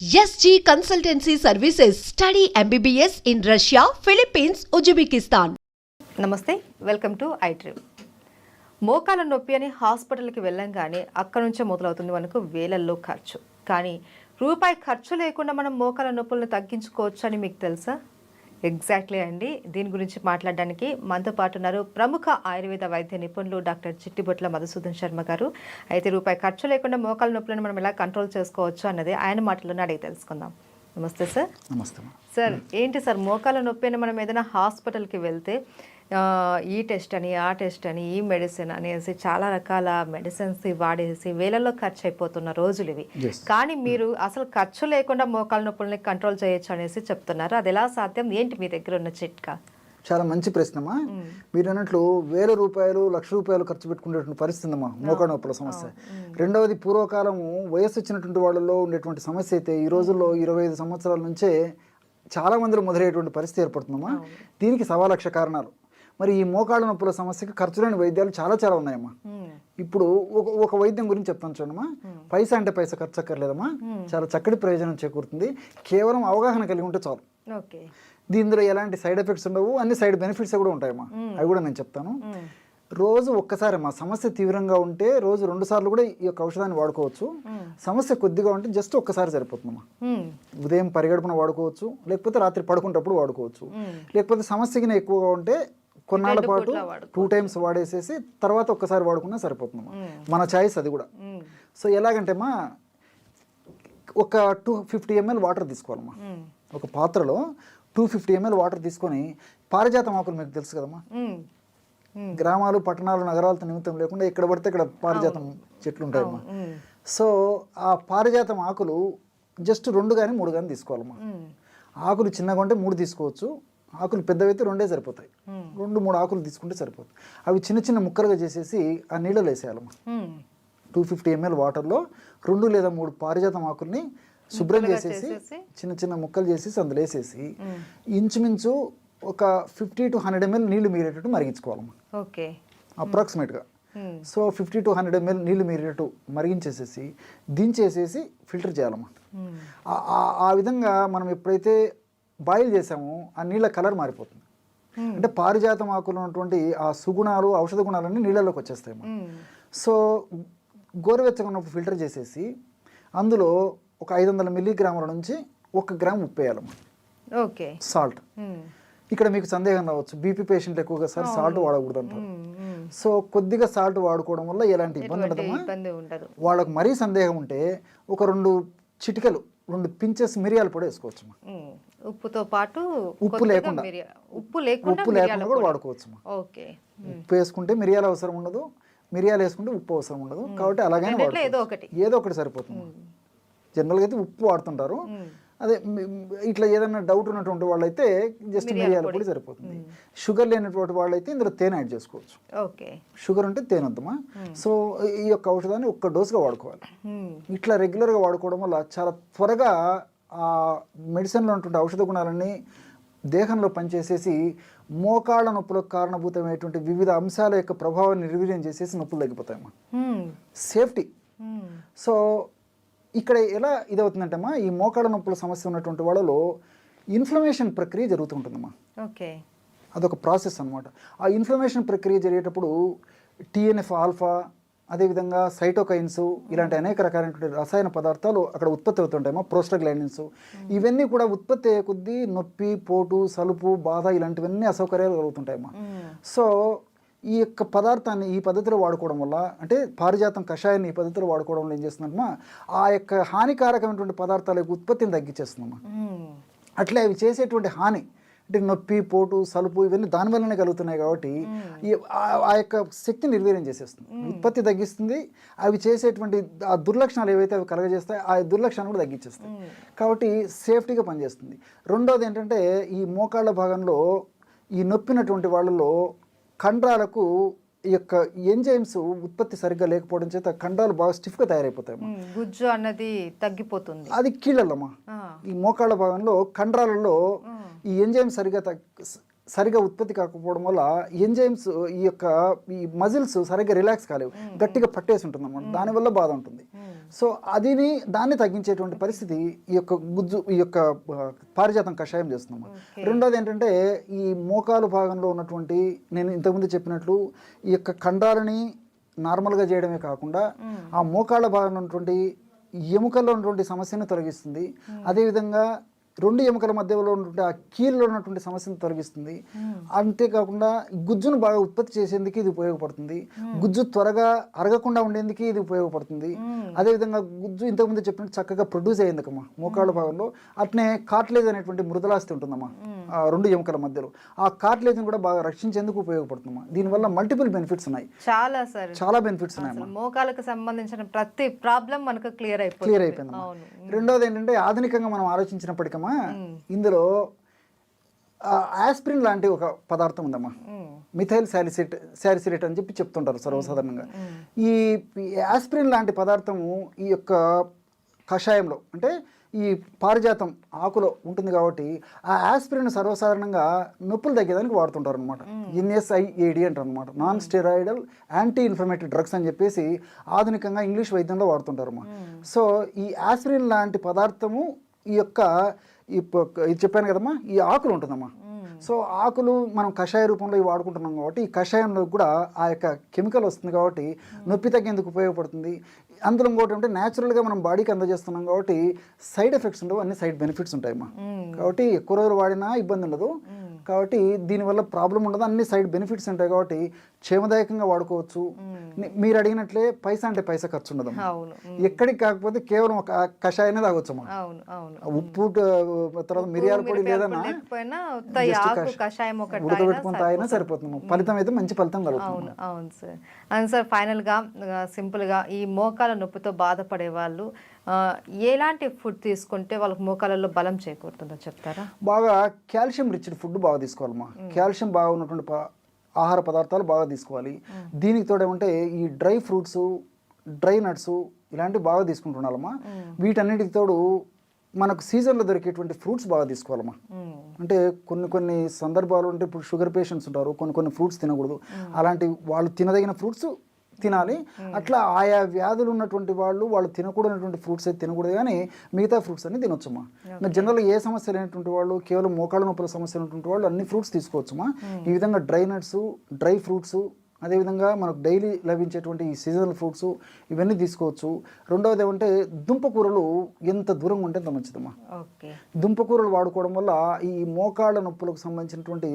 SG Consultancy Services. Study MBBS in Russia, Philippines, Uzbekistan. నమస్తే, welcome to ఐట్రిప్. మోకాల నొప్పి అని హాస్పిటల్కి వెళ్ళంగానే అక్కడ నుంచే మొదలవుతుంది మనకు వేలల్లో ఖర్చు. కానీ రూపాయి ఖర్చు లేకుండా మనం మోకాల నొప్పులను తగ్గించుకోవచ్చు అని మీకు తెలుసా? ఎగ్జాక్ట్లీ అండి. దీని గురించి మాట్లాడడానికి మనతో పాటు ఉన్నారు ప్రముఖ ఆయుర్వేద వైద్య నిపుణులు డాక్టర్ చిట్టిబొట్ల మధుసూదన్ శర్మ గారు. అయితే రూపాయి ఖర్చు లేకుండా మోకాల నొప్పులను మనం ఎలా కంట్రోల్ చేసుకోవచ్చు అన్నది ఆయన మాటల్లోనే అడిగి తెలుసుకుందాం. నమస్తే సార్. నమస్తే సార్. ఏంటి సార్ మోకాల నొప్పి అని మనం ఏదైనా హాస్పిటల్కి వెళ్తే ఈ టెస్ట్ అని, ఆ టెస్ట్ అని, ఈ మెడిసిన్ అనేసి చాలా రకాల మెడిసిన్స్ వాడేసి వేలల్లో ఖర్చు అయిపోతున్న రోజులు ఇవి. కానీ మీరు అసలు ఖర్చు లేకుండా మోకాల నొప్పుల్ని కంట్రోల్ చేయొచ్చు అనేసి చెప్తున్నారు. అది ఎలా సాధ్యం? ఏంటి మీ దగ్గర ఉన్న చిట్కా? చాలా మంచి ప్రశ్నమ్మా. మీరు అన్నట్లు ₹1,000, ₹1,00,000 ఖర్చు పెట్టుకునేటువంటి పరిస్థితి అమ్మా మోకాళ్ళ నొప్పుల సమస్య. రెండవది, పూర్వకాలము వయస్సు వచ్చినటువంటి వాళ్ళలో ఉండేటువంటి సమస్య అయితే ఈ రోజుల్లో 25 సంవత్సరాల నుంచే చాలా మందిలో మొదలయ్యేటువంటి పరిస్థితి ఏర్పడుతుందమ్మా. దీనికి 1,00,000 కారణాలు. మరి ఈ మోకాళ్ళ నొప్పుల సమస్యకి ఖర్చు లేని వైద్యాలు చాలా చాలా ఉన్నాయమ్మా. ఇప్పుడు ఒక వైద్యం గురించి చెప్తాను చూడమ్మా. పైసా అంటే పైసా ఖర్చు అక్కర్లేదమ్మా. చాలా చక్కటి ప్రయోజనం చేకూరుతుంది. కేవలం అవగాహన కలిగి ఉంటే చాలు. దీనిలో ఎలాంటి సైడ్ ఎఫెక్ట్స్ ఉండవు, అన్ని సైడ్ బెనిఫిట్స్ కూడా ఉంటాయమ్మా. అవి కూడా నేను చెప్తాను. రోజు ఒక్కసారి అమ్మా, సమస్య తీవ్రంగా ఉంటే రోజు 2 సార్లు కూడా ఈ యొక్క ఔషధాన్ని వాడుకోవచ్చు. సమస్య కొద్దిగా ఉంటే జస్ట్ ఒక్కసారి సరిపోతుందమ్మా. ఉదయం పరిగడుపున వాడుకోవచ్చు, లేకపోతే రాత్రి పడుకునేటప్పుడు వాడుకోవచ్చు. లేకపోతే సమస్యకి ఎక్కువగా ఉంటే కొన్నాళ్ళ పాటు 2 టైమ్స్ వాడేసేసి తర్వాత ఒక్కసారి వాడుకున్నా సరిపోతుందమ్మా. మన చాయిస్ అది కూడా. సో ఎలాగంటే అమ్మా, ఒక 250 ml వాటర్ తీసుకోవాలమ్మా. ఒక పాత్రలో 250 ml వాటర్ తీసుకొని, పారిజాతం ఆకులు మీకు తెలుసు కదమ్మా. గ్రామాలు, పట్టణాలు, నగరాలతో నిమిత్తం లేకుండా ఎక్కడ పడితే ఇక్కడ పారిజాతం చెట్లు ఉంటాయమ్మా. సో ఆ పారిజాతం ఆకులు జస్ట్ 2 కానీ 3 కానీ తీసుకోవాలమ్మా. ఆకులు చిన్నగా ఉంటే 3 తీసుకోవచ్చు, ఆకులు పెద్దవైతే 2 సరిపోతాయి. 2-3 ఆకులు తీసుకుంటే సరిపోతుంది. అవి చిన్న చిన్న ముక్కలుగా చేసేసి ఆ నీళ్ళలో వేసేయాలమ్మా. 250 ml వాటర్లో 2 లేదా 3 పారిజాతం ఆకుల్ని శుభ్రం చేసేసి చిన్న చిన్న ముక్కలు చేసేసి అందులో వేసేసి ఇంచుమించు ఒక 50 to 100 ml నీళ్లు మీరేటట్టు మరిగించుకోవాలమ్మా. ఓకే, అప్రాక్సిమేట్గా. సో 50 to 100 ml నీళ్లు మీరేటట్టు మరిగించేసేసి దించేసేసి ఫిల్టర్ చేయాలమ్మా. ఆ విధంగా మనం ఎప్పుడైతే బాయిల్ చేసామో ఆ నీళ్ళ కలర్ మారిపోతుంది. అంటే పారిజాతం ఆకులు ఉన్నటువంటి ఆ సుగుణాలు, ఔషధ గుణాలన్నీ నీళ్ళలోకి వచ్చేస్తాయమ్మా. సో గోరువెచ్చగా ఉన్నప్పుడు ఫిల్టర్ చేసేసి అందులో ఒక 500 మిల్లీగ్రాముల నుంచి 1 గ్రామ్ ఉప్పు వేయాలమ్మా. Okay, salt. ఇక్కడ మీకు సందేహం రావచ్చు, బీపీ పేషెంట్లు ఎక్కువగా సాల్ట్ వాడకూడదు అంటారు. సో కొద్దిగా సాల్ట్ వాడుకోవడం వల్ల ఎలాంటి ఇబ్బంది ఉండదు. వాళ్ళకు మరీ సందేహం ఉంటే ఒక 2 చిటికలు, 2 పించెస్ మిరియాల పొడి వేసుకోవచ్చు. ఉప్పుతో పాటు ఉప్పు లేకుండా కూడా వాడుకోవచ్చు. ఉప్పు వేసుకుంటే మిరియాల అవసరం ఉండదు, మిరియాలు వేసుకుంటే ఉప్పు అవసరం ఉండదు. కాబట్టి అలాగే ఏదో ఒకటి సరిపోతుంది. జనరల్గా అయితే ఉప్పు వాడుతుంటారు. అదే ఇట్లా ఏదైనా డౌట్ ఉన్నటువంటి వాళ్ళైతే జస్ట్ మిరియాల పొడి సరిపోతుంది. షుగర్ లేనటువంటి వాళ్ళైతే ఇందులో తేనె యాడ్ చేసుకోవచ్చు. షుగర్ ఉంటే తేనె వద్దమ్మా. సో ఈ యొక్క ఔషధాన్ని 1 డోసుగా వాడుకోవాలి. ఇట్లా రెగ్యులర్గా వాడుకోవడం వల్ల చాలా త్వరగా ఆ మెడిసిన్లో ఉన్నటువంటి ఔషధ గుణాలన్నీ దేహంలో పనిచేసేసి మోకాళ్ళ నొప్పులకు కారణభూతమైనటువంటి వివిధ అంశాల యొక్క ప్రభావాన్ని నిర్వీర్యం చేసేసి నొప్పులు తగ్గిపోతాయమ్మా. సేఫ్టీ. సో ఇక్కడ ఎలా ఇదవుతుందంటమ్మా, ఈ మోకాళ్ళ నొప్పుల సమస్య ఉన్నటువంటి వాళ్ళలో ఇన్ఫ్లమేషన్ ప్రక్రియ జరుగుతుంటుందమ్మా. ఓకే, అదొక ప్రాసెస్ అనమాట. ఆ ఇన్ఫ్లమేషన్ ప్రక్రియ జరిగేటప్పుడు TNF ఆల్ఫా, అదేవిధంగా సైటోకైన్స్, ఇలాంటి అనేక రకాలైనటువంటి రసాయన పదార్థాలు అక్కడ ఉత్పత్తి అవుతుంటాయమ్మా. ప్రోస్టాగ్లాండిన్స్ ఇవన్నీ కూడా ఉత్పత్తి అయ్యే కొద్దీ నొప్పి, పోటు, సలుపు, బాధ ఇలాంటివన్నీ అసౌకర్యాలు కలుగుతుంటాయమ్మా. సో ఈ యొక్క పదార్థాన్ని ఈ పద్ధతిలో వాడుకోవడం వల్ల, అంటే పారిజాతం కషాయాన్ని ఈ పద్ధతిలో వాడుకోవడం వల్ల ఏం చేస్తుందమ్మా, ఆ యొక్క హానికారకమైనటువంటి పదార్థాల యొక్క ఉత్పత్తిని తగ్గించేస్తుందమ్మా. అట్లే అవి చేసేటువంటి హాని, అంటే నొప్పి, పోటు, సలుపు ఇవన్నీ దానివల్లనే కలుగుతున్నాయి. కాబట్టి ఆ యొక్క శక్తిని నిర్వీర్యం చేసేస్తుంది, ఉత్పత్తి తగ్గిస్తుంది. అవి చేసేటువంటి ఆ దుర్లక్షణాలు ఏవైతే అవి కలగజేస్తాయి, ఆ దుర్లక్షణాలు కూడా తగ్గించేస్తాయి. కాబట్టి సేఫ్టీగా పనిచేస్తుంది. రెండోది ఏంటంటే, ఈ మోకాళ్ళ భాగంలో ఈ నొప్పినటువంటి వాళ్ళలో కండరాలకు ఈ యొక్క ఎంజైమ్స్ ఉత్పత్తి సరిగ్గా లేకపోవడం చేత కండరాలు బాగా స్టిఫ్గా తయారైపోతాయి. గుజ్జు అన్నది తగ్గిపోతుంది. అది కీళ్ళమ్మా. ఈ మోకాళ్ళ భాగంలో కండరాలలో ఈ ఎంజైమ్ సరిగా ఉత్పత్తి కాకపోవడం వల్ల ఎంజైమ్స్ ఈ మజిల్స్ సరిగ్గా రిలాక్స్ కాలేవు, గట్టిగా పట్టేసి ఉంటుంది అన్నమాట. దానివల్ల బాధ ఉంటుంది. సో దాన్ని తగ్గించేటువంటి పరిస్థితి ఈ యొక్క ఈ యొక్క పారిజాతం కషాయం చేస్తున్నాము. రెండోది ఏంటంటే ఈ మోకాలు భాగంలో ఉన్నటువంటి నేను ఇంతకుముందు చెప్పినట్లు ఈ యొక్క కండరాలని నార్మల్గా చేయడమే కాకుండా ఆ మోకాళ్ళ భాగంలో ఉన్నటువంటి ఎముకల్లో ఉన్నటువంటి సమస్యను తొలగిస్తుంది. అదేవిధంగా రెండు ఎముకల మధ్యలో ఉన్నటువంటి ఆ కీళ్ళలో ఉన్నటువంటి సమస్యను తొలగిస్తుంది. అంతేకాకుండా గుజ్జును బాగా ఉత్పత్తి చేసేందుకు ఇది ఉపయోగపడుతుంది. గుజ్జు త్వరగా అరగకుండా ఉండేందుకు ఇది ఉపయోగపడుతుంది. అదేవిధంగా గుజ్జు ఇంతకుముందు చెప్పినట్టు చక్కగా ప్రొడ్యూస్ అయ్యేందుకమ్మా మోకాళ్ళ భాగంలో. అట్నే కార్టిలేజ్ అనేటువంటి మృదులాస్తి ఉంటుందమ్మా రెండు ఎముకల మధ్యలో. ఆ కార్టిలేజ్ని కూడా బాగా రక్షించేందుకు ఉపయోగపడుతుందమ్మా. దీనివల్ల మల్టిపుల్ బెనిఫిట్స్ ఉన్నాయి, చాలా బెనిఫిట్స్ ఉన్నాయి. మోకాలకు సంబంధించిన ప్రతి ప్రాబ్లం మనకు క్లియర్ అయిపోయింది. రెండోది ఏంటంటే ఆధునికంగా మనం ఆలోచించినప్పటికమ్మా ఇందులో ఆస్పిరిన్ లాంటి ఒక పదార్థం ఉందమ్మా, మిథైల్ సాలిసిలేట్ అని చెప్పి చెప్తుంటారు సర్వసాధారణంగా. ఈ ఆస్పిరిన్ లాంటి పదార్థము ఈ యొక్క కషాయంలో అంటే ఈ పారిజాతం ఆకులో ఉంటుంది కాబట్టి ఆ ఆస్పిరిన్ సర్వసాధారణంగా నొప్పులు తగ్గేదానికి వాడుతుంటారు అనమాట. NSAID అంటారు అనమాట, non steroidal anti inflammatory drugs అని చెప్పేసి ఆధునికంగా ఇంగ్లీష్ వైద్యంలో వాడుతుంటారు అమ్మా. సో ఈ ఆస్పిరిన్ లాంటి పదార్థము ఈ యొక్క ఇది చెప్పాను కదమ్మా, ఈ ఆకులు ఉంటుందమ్మా. సో ఆకులు మనం కషాయ రూపంలో ఇవి వాడుకుంటున్నాం కాబట్టి ఈ కషాయంలో కూడా ఆ యొక్క కెమికల్ వస్తుంది కాబట్టి నొప్పి తగ్గేందుకు ఉపయోగపడుతుంది. అందులో ఇంకోటి అంటే న్యాచురల్గా మనం బాడీకి అందజేస్తున్నాం కాబట్టి సైడ్ ఎఫెక్ట్స్ ఉండవు, అన్ని సైడ్ బెనిఫిట్స్ ఉంటాయమ్మా. కాబట్టి ఎక్కువ రోజులు వాడినా ఇబ్బంది ఉండదు, కాబట్టి దీనివల్ల ప్రాబ్లం ఉండదు, అన్ని సైడ్ బెనిఫిట్స్ ఉంటాయి కాబట్టి క్షేమదాయకంగా వాడుకోవచ్చు. మీరు అడిగినట్లే పైసా అంటే పైసా ఖర్చు ఉండదు, ఎక్కడికి కాకపోతే కేవలం ఒక కషాయనే తాగొచ్చు. ఉప్పు తర్వాత మిరియాల పొడి లేదన్నా ఉడకబెట్టుకుని తాగినా సరిపోతుంది. ఫలితం అయితే మంచి ఫలితం కలుగుతుంది. అవును సార్. అండ్ సార్ ఫైనల్గా సింపుల్గా ఈ మోకాల నొప్పితో బాధపడే వాళ్ళు ఎలాంటి ఫుడ్ తీసుకుంటే వాళ్ళకి మోకాలలో బలం చేకూరుతుందో చెప్తారా? బాగా కాల్షియం రిచ్డ్ ఫుడ్ బాగా తీసుకోవాలమ్మా. కాల్షియం బాగా ఉన్నటువంటి ఆహార పదార్థాలు బాగా తీసుకోవాలి. దీనికి తోడేమంటే ఈ డ్రై ఫ్రూట్స్, డ్రై నట్స్ ఇలాంటివి బాగా తీసుకుంటున్నామమ్మా. వీటన్నిటికి తోడు మనకు సీజన్లో దొరికేటువంటి ఫ్రూట్స్ బాగా తీసుకోవాలమ్మా. అంటే కొన్ని సందర్భాలు అంటే ఇప్పుడు షుగర్ పేషెంట్స్ ఉంటారు, కొన్ని ఫ్రూట్స్ తినకూడదు, అలాంటి వాళ్ళు తినదగిన ఫ్రూట్స్ తినాలి. అట్లా ఆయా వ్యాధులు ఉన్నటువంటి వాళ్ళు తినకూడనటువంటి ఫ్రూట్స్ అయితే తినకూడదు, కానీ మిగతా ఫ్రూట్స్ అన్ని తినొచ్చమ్మా. జనరల్గా ఏ సమస్య లేనటువంటి వాళ్ళు, కేవలం మోకాళ్ళ నొప్పుల సమస్య ఉన్నటువంటి వాళ్ళు అన్ని ఫ్రూట్స్ తీసుకోవచ్చమ్మా. ఈ విధంగా డ్రై నట్స్, డ్రై ఫ్రూట్స్, అదేవిధంగా మనకు డైలీ లభించేటువంటి ఈ సీజనల్ ఫ్రూట్స్ ఇవన్నీ తీసుకోవచ్చు. రెండవది ఏమంటే దుంపకూరలు ఎంత దూరంగా ఉంటే అంత మంచిదమ్మా. దుంపకూరలు వాడుకోవడం వల్ల ఈ మోకాళ్ళ నొప్పులకు సంబంధించినటువంటి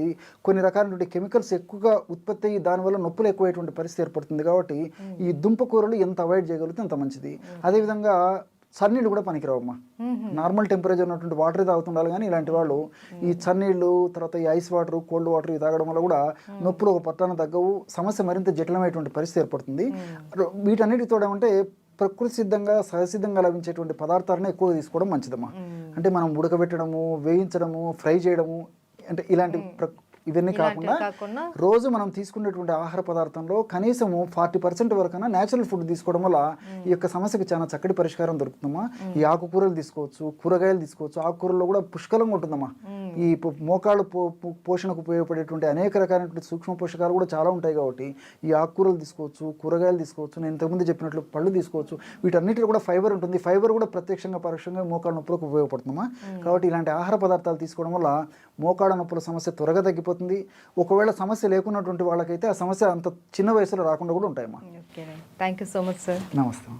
కొన్ని రకాలైనటువంటి కెమికల్స్ ఎక్కువగా ఉత్పత్తి అయ్యి దానివల్ల నొప్పులు ఎక్కువైనటువంటి పరిస్థితి ఏర్పడుతుంది. కాబట్టి ఈ దుంపకూరలు ఎంత అవాయిడ్ చేయగలిగితే అంత మంచిది. అదేవిధంగా చన్నీళ్ళు కూడా పనికిరావమ్మా. నార్మల్ టెంపరేచర్ ఉన్నటువంటి వాటర్ తాగుతుండాలి, కానీ ఇలాంటి వాళ్ళు ఈ చన్నీళ్ళు, తర్వాత ఈ ఐస్ వాటర్, కోల్డ్ వాటర్ ఇవి తాగడం వల్ల కూడా నొప్పులు ఒక పట్టాన తగ్గవు, సమస్య మరింత జటిలమైనటువంటి పరిస్థితి ఏర్పడుతుంది. వీటన్నిటితో ఏమంటే ప్రకృతి సిద్ధంగా సహసిద్ధంగా లభించేటువంటి పదార్థాలను ఎక్కువగా తీసుకోవడం మంచిదమ్మా. అంటే మనం ఉడకబెట్టడము, వేయించడము, ఫ్రై చేయడము అంటే ఇలాంటి ఇవన్నీ కాకుండా రోజు మనం తీసుకునేటువంటి ఆహార పదార్థంలో కనీసము 40% వరకైనా న్యాచురల్ ఫుడ్ తీసుకోవడం వల్ల ఈ యొక్క సమస్యకి చాలా చక్కటి పరిష్కారం దొరుకుతుందమ్మా. ఈ ఆకుకూరలు తీసుకోవచ్చు, కూరగాయలు తీసుకోవచ్చు. ఆకుకూరల్లో కూడా పుష్కలంగా ఉంటుందమ్మా. ఈ మోకాళ్ళు పోషణకు ఉపయోగపడేటువంటి అనేక రకాలైనటువంటి సూక్ష్మ పోషకాలు కూడా చాలా ఉంటాయి కాబట్టి ఈ ఆకుకూరలు తీసుకోవచ్చు, కూరగాయలు తీసుకోవచ్చు. నేను ఇంతకుముందు చెప్పినట్లు పళ్ళు తీసుకోవచ్చు. వీటన్నిటిలో కూడా ఫైబర్ ఉంటుంది. ఫైబర్ కూడా ప్రత్యక్షంగా పరోక్షంగా మోకాళ్ళ నొప్పులకు ఉపయోగపడుతుందమ్మా. కాబట్టి ఇలాంటి ఆహార పదార్థాలు తీసుకోవడం వల్ల మోకాళ్ళ నొప్పుల సమస్య త్వరగా తగ్గిపోతుంది. ఒకవేళ సమస్య లేకున్నటువంటి వాళ్ళకైతే ఆ సమస్య అంత చిన్న వయసులో రాకుండా కూడా ఉంటాయమ్మా. Thank you so much sir. నమస్తే.